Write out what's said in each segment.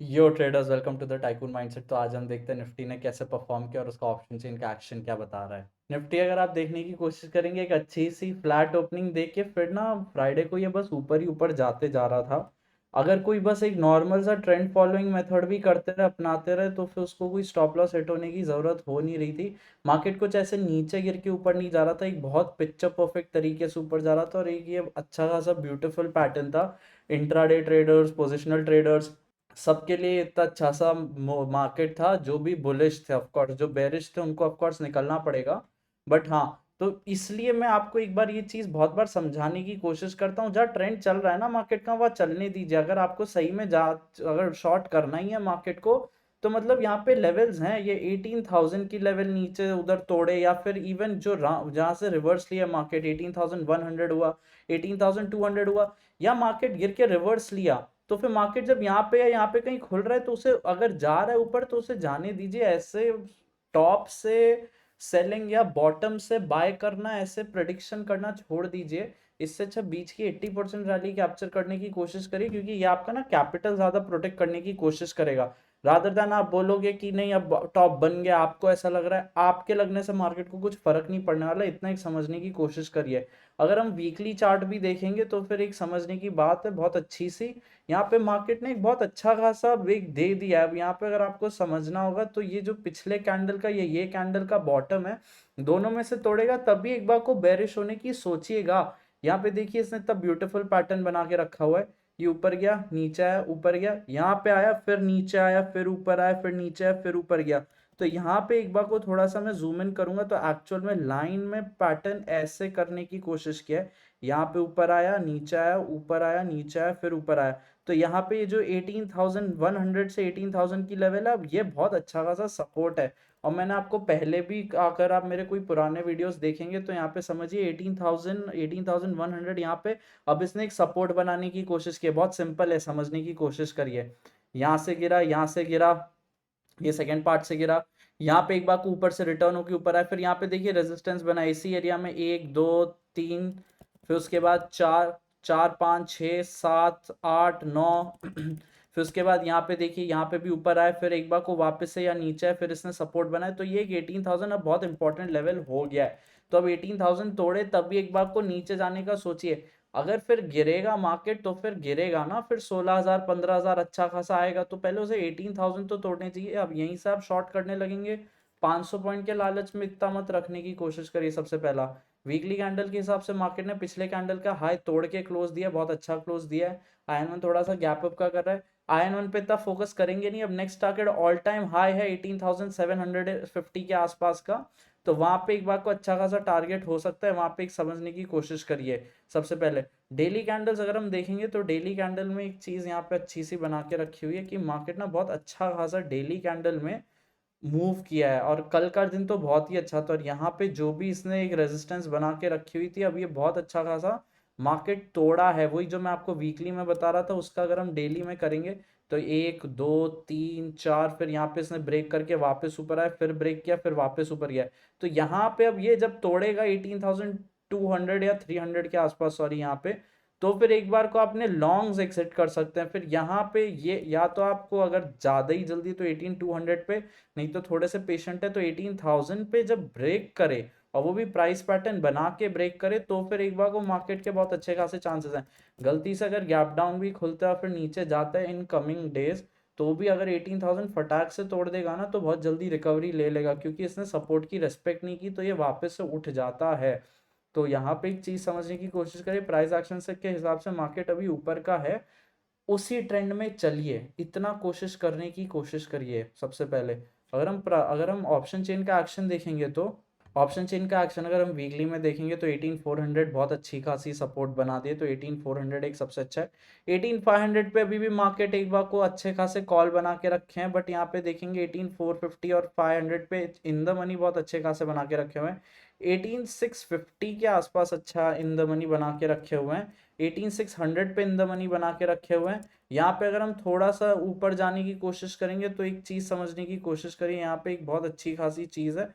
Yo traders, welcome to the tycoon mindset. तो आज हम देखते हैं निफ्टी ने कैसे परफॉर्म किया और उसका ऑप्शन चेन का एक्शन क्या बता रहा है। निफ्टी अगर आप देखने की कोशिश करेंगे, एक अच्छी सी फ्लैट ओपनिंग देख के फिर ना फ्राइडे को ये बस ऊपर ही ऊपर जाते जा रहा था। अगर कोई बस एक नॉर्मल सा ट्रेंड फॉलोइंग मेथड भी करते रहे, अपनाते रहे, तो फिर उसको कोई स्टॉप लॉस हिट होने की जरूरत हो नहीं रही थी। मार्केट कुछ ऐसे नीचे गिर के ऊपर नहीं जा रहा था, एक बहुत पिक्चर परफेक्ट तरीके से ऊपर जा रहा था और एक ये अच्छा खासा ब्यूटीफुल पैटर्न था। इंट्राडे ट्रेडर्स, पोजिशनल ट्रेडर्स, सबके लिए इतना अच्छा सा मार्केट था। जो भी बुलिश थे, ऑफ कोर्स जो बेरिश थे उनको ऑफ कोर्स निकलना पड़ेगा। बट हाँ, तो इसलिए मैं आपको एक बार ये चीज बहुत बार समझाने की कोशिश करता हूँ, जहाँ ट्रेंड चल रहा है ना मार्केट का, वह चलने दीजिए। अगर आपको सही में जा अगर शॉर्ट करना ही है मार्केट को, तो मतलब यहाँ पे लेवल्स हैं, ये 18,000 की लेवल नीचे उधर तोड़े, या फिर इवन जो जहाँ से रिवर्स लिया मार्केट, 18,100 हुआ, 18,200 हुआ, या मार्केट गिर के रिवर्स लिया, तो फिर मार्केट जब यहाँ पे या यहाँ पे कहीं खुल रहा है, तो उसे अगर जा रहा है ऊपर तो उसे जाने दीजिए। ऐसे टॉप से सेलिंग या बॉटम से बाय करना, ऐसे प्रेडिक्शन करना छोड़ दीजिए। इससे अच्छा बीच की 80% रैली कैप्चर करने की कोशिश करिए, क्योंकि ये आपका ना कैपिटल ज्यादा प्रोटेक्ट करने की कोशिश करेगा। रादर देन आप बोलोगे कि नहीं अब टॉप बन गया, आपको ऐसा लग रहा है, आपके लगने से मार्केट को कुछ फर्क नहीं पड़ने वाला। इतना एक समझने की कोशिश करिए। अगर हम वीकली चार्ट भी देखेंगे तो फिर एक समझने की बात है बहुत अच्छी सी। यहाँ पे मार्केट ने एक बहुत अच्छा खासा ब्रेक दे दिया है। अब यहाँ पे अगर आपको समझना होगा, तो ये जो पिछले कैंडल का ये कैंडल का बॉटम है, दोनों में से तोड़ेगा तभी एक बार को बेरिश होने की सोचिएगा। यहाँ पे देखिए, इसने इतना ब्यूटीफुल पैटर्न बना के रखा हुआ है। ये ऊपर गया, नीचे आया, ऊपर गया, यहाँ पे आया, फिर नीचे आया, फिर ऊपर आया, फिर नीचे आया, फिर ऊपर गया। तो यहाँ पे एक बार को थोड़ा सा मैं जूम इन करूंगा, तो एक्चुअल में लाइन में पैटर्न ऐसे करने की कोशिश किया है। यहाँ पे ऊपर आया, नीचे आया, ऊपर आया, नीचे आया, फिर ऊपर आया। तो यहाँ पे ये जो 18,100 से 18,000 की लेवल है, अब ये बहुत अच्छा खासा सपोर्ट है। और मैंने आपको पहले भी, अगर आप मेरे कोई पुराने वीडियोस देखेंगे, तो यहाँ पे समझिए 18,000 18,100 यहाँ पे अब इसने एक सपोर्ट बनाने की कोशिश की है। बहुत सिंपल है, समझने की कोशिश करिए। यहाँ से गिरा, यहाँ से गिरा, ये सेकंड पार्ट से गिरा, यहाँ पे एक बार को ऊपर से रिटर्न होकर ऊपर आया, फिर यहाँ पे देखिए रेजिस्टेंस बना इसी एरिया में, एक दो तीन, फिर उसके बाद चार, चार पाँच छः सात आठ नौ फिर उसके बाद यहाँ पे देखिए, यहाँ पे भी ऊपर आया, फिर एक बार को वापस से या नीचे है, फिर इसने सपोर्ट बनाया। तो ये एक 18,000 अब बहुत इंपॉर्टेंट लेवल हो गया है। तो अब 18,000 तोड़े तब भी एक बार को नीचे जाने का सोचिए। अगर फिर गिरेगा मार्केट तो फिर गिरेगा ना, फिर 16,000 15,000 अच्छा खासा आएगा, तो पहले उसे 18,000 तो तोड़ने चाहिए। अब यहीं से आप शॉर्ट करने लगेंगे, 500 पॉइंट के लालच में इतना मत रखने की कोशिश करिए। सबसे पहला, वीकली कैंडल के हिसाब से मार्केट ने पिछले कैंडल का हाई तोड़ के क्लोज दिया, बहुत अच्छा क्लोज दिया है। आयन वन थोड़ा सा गैप अप का कर रहा है। आयन वन पे इतना फोकस करेंगे नहीं। अब next target all time high है 18,750 के आसपास का, तो वहां पे एक बार को अच्छा खासा टारगेट हो सकता है, वहां पे एक समझने की कोशिश करिए। सबसे पहले डेली कैंडल्स अगर हम देखेंगे, तो डेली कैंडल में एक चीज यहाँ पे अच्छी सी बना के रखी हुई है कि मार्केट ना बहुत अच्छा खासा डेली कैंडल में मूव किया है, और कल का दिन तो बहुत ही अच्छा था। और यहाँ पे जो भी इसने एक रेजिस्टेंस बना के रखी हुई थी, अब ये बहुत अच्छा खासा मार्केट तोड़ा है। वही जो मैं आपको वीकली में बता रहा था, उसका अगर हम डेली में करेंगे, तो एक दो तीन चार, फिर यहाँ पे इसने ब्रेक करके वापस ऊपर आया, फिर ब्रेक किया, फिर वापस ऊपर गया। तो यहाँ पे अब ये जब तोड़ेगा 18,200 या 300 के आसपास, सॉरी, यहाँ पे, तो फिर एक बार को आपने लॉन्ग्स एग्जिट कर सकते हैं। फिर यहाँ पे ये, या तो आपको अगर ज्यादा ही जल्दी तो 18,200 पे, नहीं तो थोड़े से पेशेंट है तो 18,000 पे जब ब्रेक करे, और वो भी प्राइस पैटर्न बना के ब्रेक करे, तो फिर एक बार को मार्केट के बहुत अच्छे खासे चांसेस हैं। गलती से अगर गैप डाउन भी खुलता है फिर नीचे जाता है इन कमिंग डेज, तो भी अगर 18,000 फटाक से तोड़ देगा ना, तो बहुत जल्दी रिकवरी ले लेगा, क्योंकि इसने सपोर्ट की रेस्पेक्ट नहीं की, तो ये वापस से उठ जाता है। तो यहाँ पे एक चीज समझने की कोशिश करें, प्राइस एक्शन से के हिसाब से मार्केट अभी ऊपर का है, उसी ट्रेंड में चलिए, इतना कोशिश करने की कोशिश करिए। सबसे पहले अगर हम ऑप्शन चेन का एक्शन देखेंगे, तो ऑप्शन चेन का एक्शन अगर हम वीकली में देखेंगे, तो 18,400 बहुत अच्छी खासी सपोर्ट बना दिए, तो 18,400 एक सबसे अच्छा है। 18,500 पे अभी भी मार्केट एक बार को अच्छे खासे कॉल बना के रखे हैं, बट यहाँ पे देखेंगे 18,450 और 500 पे इन द मनी बहुत अच्छे खासे बना के रखे हुए हैं। 18,650 के आसपास अच्छा इन द मनी बना के रखे हुए हैं। 18,600 पे इन द मनी बना के रखे हुए हैं। यहाँ पे अगर हम थोड़ा सा ऊपर जाने की कोशिश करेंगे, तो एक चीज समझने की कोशिश करिए, यहाँ पे एक बहुत अच्छी खासी चीज है।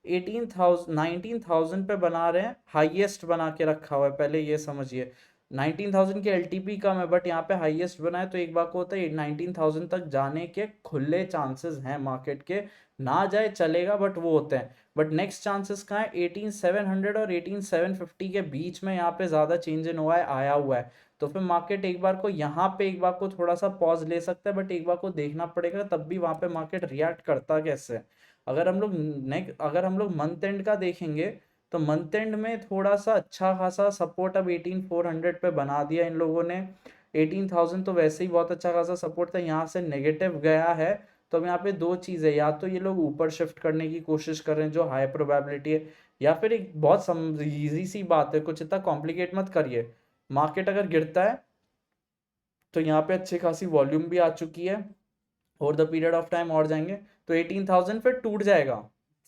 18,000 19,000 पे बना रहे हैं, हाईएस्ट बना के रखा हुआ है, पहले ये समझिए। 19,000 के एलटीपी कम है बट यहाँ पे हाईएस्ट बना है, तो एक बार को होता है 19,000 तक जाने के खुले चांसेस हैं मार्केट के। ना जाए चलेगा बट वो होते हैं। बट नेक्स्ट चांसेस कहाँ है, 18,700 और 18,750 के बीच में यहाँ पे ज्यादा चेंज इन हुआ है, आया हुआ है। तो फिर मार्केट एक बार को यहाँ पे एक बार को थोड़ा सा पॉज ले सकता है, बट एक बार को देखना पड़ेगा तब भी वहां पे मार्केट रिएक्ट करता कैसे है। अगर हम लोग मंथ एंड का देखेंगे, तो मंथ एंड में थोड़ा सा अच्छा खासा सपोर्ट अब 18,400 पे बना दिया इन लोगों ने। 18,000 तो वैसे ही बहुत अच्छा खासा सपोर्ट था, यहाँ से नेगेटिव गया है। तो अब यहाँ पे दो चीज़ है, या तो ये लोग ऊपर शिफ्ट करने की कोशिश कर रहे हैं जो हाई प्रोबेबिलिटी है, या फिर एक बहुत इजी सी बात है, कुछ इतना कॉम्प्लिकेट मत करिए। मार्केट अगर गिरता है तो यहाँ पे अच्छी खासी वॉल्यूम भी आ चुकी है, over the period of time और जाएंगे तो 18,000 फिर टूट जाएगा।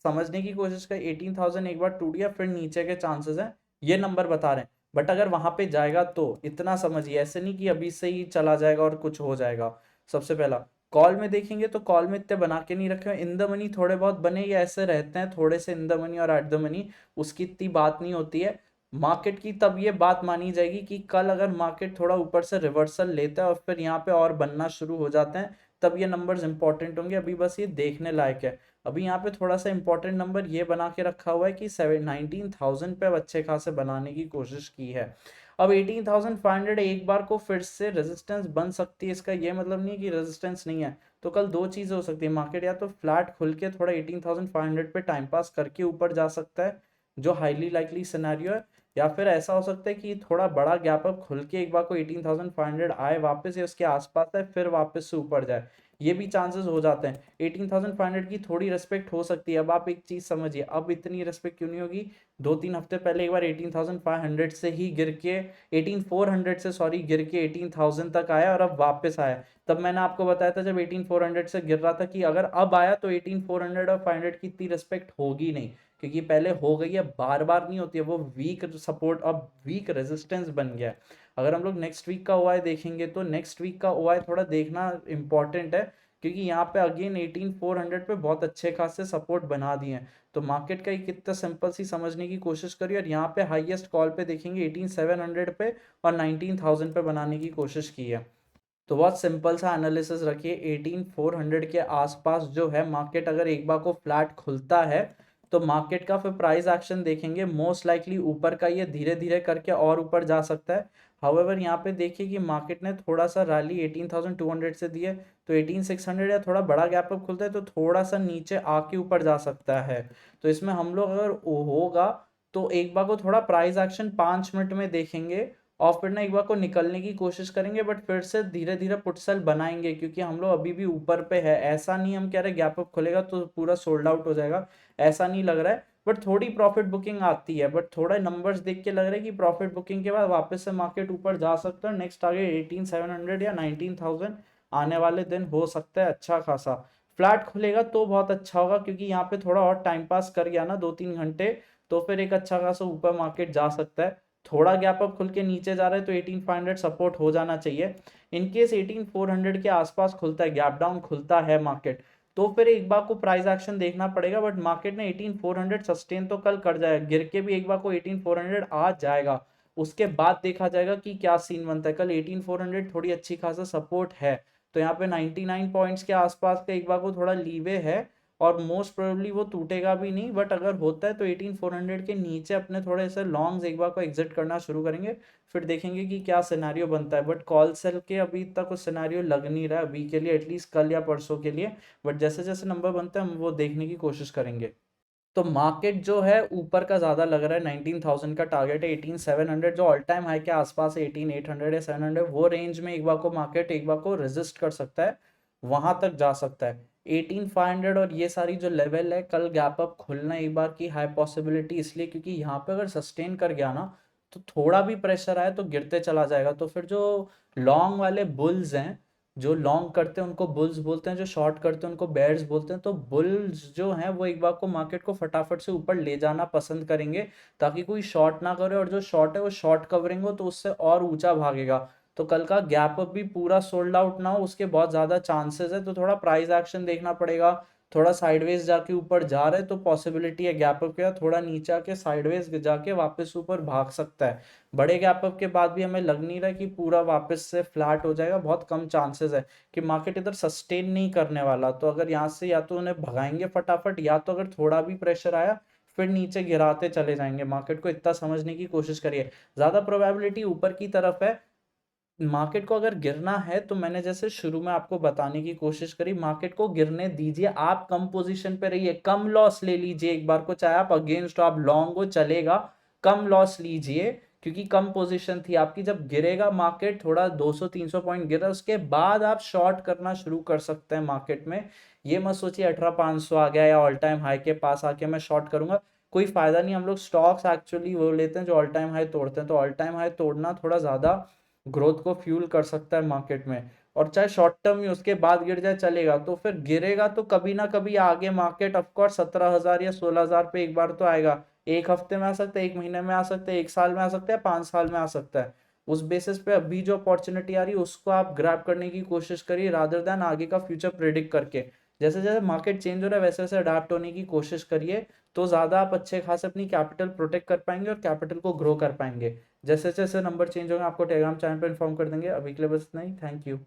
समझने की कोशिश कर, 18,000 एक बार टूट गया फिर नीचे के चांसेस हैं, ये नंबर बता रहे हैं। बट अगर वहां पे जाएगा तो इतना समझिए, ऐसे नहीं कि अभी से ही चला जाएगा और कुछ हो जाएगा। सबसे पहला कॉल में देखेंगे तो कॉल में इतने बना के नहीं रखे हुए, इन द मनी थोड़े बहुत बने या ऐसे रहते हैं थोड़े से इन द मनी और एट द मनी, उसकी इतनी बात नहीं होती है। मार्केट की तब ये बात मानी जाएगी कि कल अगर मार्केट थोड़ा ऊपर से रिवर्सल लेता है और फिर यहाँ पे और बनना शुरू हो जाते हैं, तब ये नंबर्स इंपॉर्टेंट होंगे। अभी बस ये देखने लायक है। अभी यहाँ पे थोड़ा सा इंपॉर्टेंट नंबर ये बना के रखा हुआ है कि 19,000 पे अब अच्छे खासे बनाने की कोशिश की है। अब 18,500 एक बार को फिर से रेजिस्टेंस बन सकती है, इसका ये मतलब नहीं है कि रेजिस्टेंस नहीं है। तो कल दो चीजें हो सकती है, मार्केट या तो फ्लैट खुल के थोड़ा 18,500 पे टाइम पास करके ऊपर जा सकता है, जो हाईली लाइकली सिनेरियो है, या फिर ऐसा हो सकता है कि थोड़ा बड़ा गैप अप खुल के एक बार को 18,500 आए वापस या उसके आसपास है फिर वापस से ऊपर जाए, ये भी चांसेस हो जाते हैं। 18,500 की थोड़ी रिस्पेक्ट हो सकती है। अब आप एक चीज समझिए, अब इतनी रिस्पेक्ट क्यों नहीं होगी, 2-3 हफ्ते पहले एक बार 18,500 से ही गिर के 18,400 से सॉरी गिर के 18,000 तक आया और अब वापस आया। तब मैंने आपको बताया था जब 18,400 से गिर रहा था कि अगर अब आया तो 18,400 और 500 की इतनी रिस्पेक्ट होगी नहीं, क्योंकि पहले हो गई है, बार बार नहीं होती है, वो वीक सपोर्ट अब वीक रेजिस्टेंस बन गया है। अगर हम लोग नेक्स्ट वीक का ओआई देखेंगे तो नेक्स्ट वीक का ओआई थोड़ा देखना इंपॉर्टेंट है, क्योंकि यहाँ पे अगेन 18,400 पे बहुत अच्छे खासे सपोर्ट बना दिए हैं। तो मार्केट का एक कितना सिंपल सी समझने की कोशिश करिए, और यहाँ पे हाईएस्ट कॉल पे देखेंगे 18,700 पे और 19,000 पे बनाने की कोशिश की है। तो बहुत सिंपल सा एनालिसिस रखिए, 18,400 के आसपास जो है मार्केट अगर एक बार को फ्लैट खुलता है तो मार्केट का फिर प्राइस एक्शन देखेंगे, मोस्ट लाइकली ऊपर का ये धीरे धीरे करके और ऊपर जा सकता है। हाउएवर यहाँ पे देखिए कि मार्केट ने थोड़ा सा रैली 18,200 से दी है, तो 18,600 या थोड़ा बड़ा गैप अप खुलता है तो थोड़ा सा नीचे आके ऊपर जा सकता है। तो इसमें हम लोग अगर होगा तो एक बार को थोड़ा प्राइस एक्शन 5 मिनट में देखेंगे और फिर ना एक बार को निकलने की कोशिश करेंगे, बट फिर से धीरे धीरे पुट सेल बनाएंगे, क्योंकि हम लोग अभी भी ऊपर पे है। ऐसा नहीं हम कह रहे गैप अप खुलेगा तो पूरा सोल्ड आउट हो जाएगा, ऐसा नहीं लग रहा है। बट थोड़ी प्रॉफिट बुकिंग आती है, बट थोड़ा नंबर्स देख के लग रहा है कि प्रॉफिट बुकिंग के बाद वापस से मार्केट ऊपर जा सकता है। नेक्स्ट टारगेट 18,700 या 19,000 आने वाले दिन हो सकता है अच्छा खासा। फ्लैट खुलेगा तो बहुत अच्छा होगा, क्योंकि यहाँ पे थोड़ा और टाइम पास कर गया ना 2-3 घंटे, तो फिर एक अच्छा खासा ऊपर मार्केट जा सकता है। थोड़ा गैप अप खुल के नीचे जा रहा है तो 18,500 सपोर्ट हो जाना चाहिए। इनकेस 18,400 के आसपास खुलता है, गैप डाउन खुलता है मार्केट, तो फिर एक बार को प्राइस एक्शन देखना पड़ेगा। बट मार्केट ने 18,400 सस्टेन तो कल कर जाएगा, गिर के भी एक बार को 18,400 आ जाएगा, उसके बाद देखा जाएगा कि क्या सीन बनता है। कल 18,400 थोड़ी अच्छी खासा सपोर्ट है, तो यहाँ पे 99 पॉइंट्स के आसपास का एक बार को थोड़ा लीवे है, और मोस्ट प्रोबेबली वो टूटेगा भी नहीं। बट अगर होता है तो 18,400 के नीचे अपने थोड़े से लॉन्ग्स एक बार को एग्जिट करना शुरू करेंगे, फिर देखेंगे कि क्या सिनेरियो बनता है। बट कॉल सेल के अभी तक कुछ सिनेरियो लग नहीं रहा है अभी के लिए, एटलीस्ट कल या परसों के लिए। बट जैसे जैसे नंबर बनते हैं हम वो देखने की कोशिश करेंगे। तो मार्केट जो है ऊपर का ज्यादा लग रहा है, 19,000 का टारगेट है, 18,700 जो ऑल टाइम हाई के आसपास है, 18,800 या 700 वो रेंज में एक बार को मार्केट एक बार को रेजिस्ट कर सकता है, वहां तक जा सकता है। 18,500 और ये सारी जो लेवल है, कल गैप अप खुलना एक बार की हाई पॉसिबिलिटी, इसलिए क्योंकि यहाँ पे अगर सस्टेन कर गया ना तो थोड़ा भी प्रेशर आए तो गिरते चला जाएगा। तो फिर जो लॉन्ग वाले बुल्स हैं, जो लॉन्ग करते हैं उनको बुल्स बोलते हैं, जो शॉर्ट करते हैं उनको बेयर्स बोलते हैं। तो बुल्स जो हैं वो एक बार को मार्केट को फटाफट से ऊपर ले जाना पसंद करेंगे, ताकि कोई शॉर्ट ना करे, और जो शॉर्ट है वो शॉर्ट कवरिंग हो तो उससे और ऊंचा भागेगा। तो कल का गैप अप भी पूरा सोल्ड आउट ना हो उसके बहुत ज्यादा चांसेस है, तो थोड़ा प्राइस एक्शन देखना पड़ेगा। थोड़ा साइडवेज जाके ऊपर जा रहा है तो पॉसिबिलिटी है गैप अप के, थोड़ा नीचे आके साइडवेज जाके वापस ऊपर भाग सकता है। बड़े गैप अप के बाद भी हमें लग नहीं रहा कि पूरा वापस से फ्लैट हो जाएगा, बहुत कम चांसेस है कि मार्केट इधर सस्टेन नहीं करने वाला। तो अगर यहाँ से या तो उन्हें भगाएंगे फटाफट, या तो अगर थोड़ा भी प्रेशर आया फिर नीचे गिराते चले जाएंगे। मार्केट को इतना समझने की कोशिश करिए, ज्यादा प्रोबेबिलिटी ऊपर की तरफ है। मार्केट को अगर गिरना है तो मैंने जैसे शुरू में आपको बताने की कोशिश करी, मार्केट को गिरने दीजिए, आप कम पोजीशन पे रहिए, कम लॉस ले लीजिए एक बार को, चाहे आप अगेंस्ट आप लॉन्ग हो चलेगा, कम लॉस लीजिए क्योंकि कम पोजीशन थी आपकी। जब गिरेगा मार्केट थोड़ा 200-300 पॉइंट गिरा, उसके बाद आप शॉर्ट करना शुरू कर सकते हैं मार्केट में। ये मत सोचिए 18,500 आ गया या ऑल टाइम हाई के पास आके मैं शॉर्ट करूंगा, कोई फायदा नहीं। हम लोग स्टॉक्स एक्चुअली वो लेते हैं जो ऑल टाइम हाई तोड़ते हैं, तो ऑल टाइम हाई तोड़ना थोड़ा ज्यादा ग्रोथ को फ्यूल कर सकता है मार्केट में। और चाहे शॉर्ट टर्म ही उसके बाद गिर जाए चलेगा, तो फिर गिरेगा तो कभी ना कभी आगे मार्केट ऑफकोर्स 17,000 या 16,000 पे एक बार तो आएगा। एक हफ्ते में आ सकता है, एक महीने में आ सकता है, एक साल में आ सकता है, 5 साल में आ सकता है। उस बेसिस पे अभी जो अपॉर्चुनिटी आ रही है उसको आप ग्रैब करने की कोशिश करिए, रादर देन आगे का फ्यूचर प्रिडिक्ट करके। जैसे जैसे मार्केट चेंज हो रहा है वैसे वैसे अडाप्ट होने की कोशिश करिए, तो ज्यादा आप अच्छे खासे अपनी कैपिटल प्रोटेक्ट कर पाएंगे और कैपिटल को ग्रो कर पाएंगे। जैसे जैसे नंबर चेंज होंगे आपको टेलीग्राम चैनल पर इन्फॉर्म कर देंगे। अभी के लिए बस इतना ही, थैंक यू।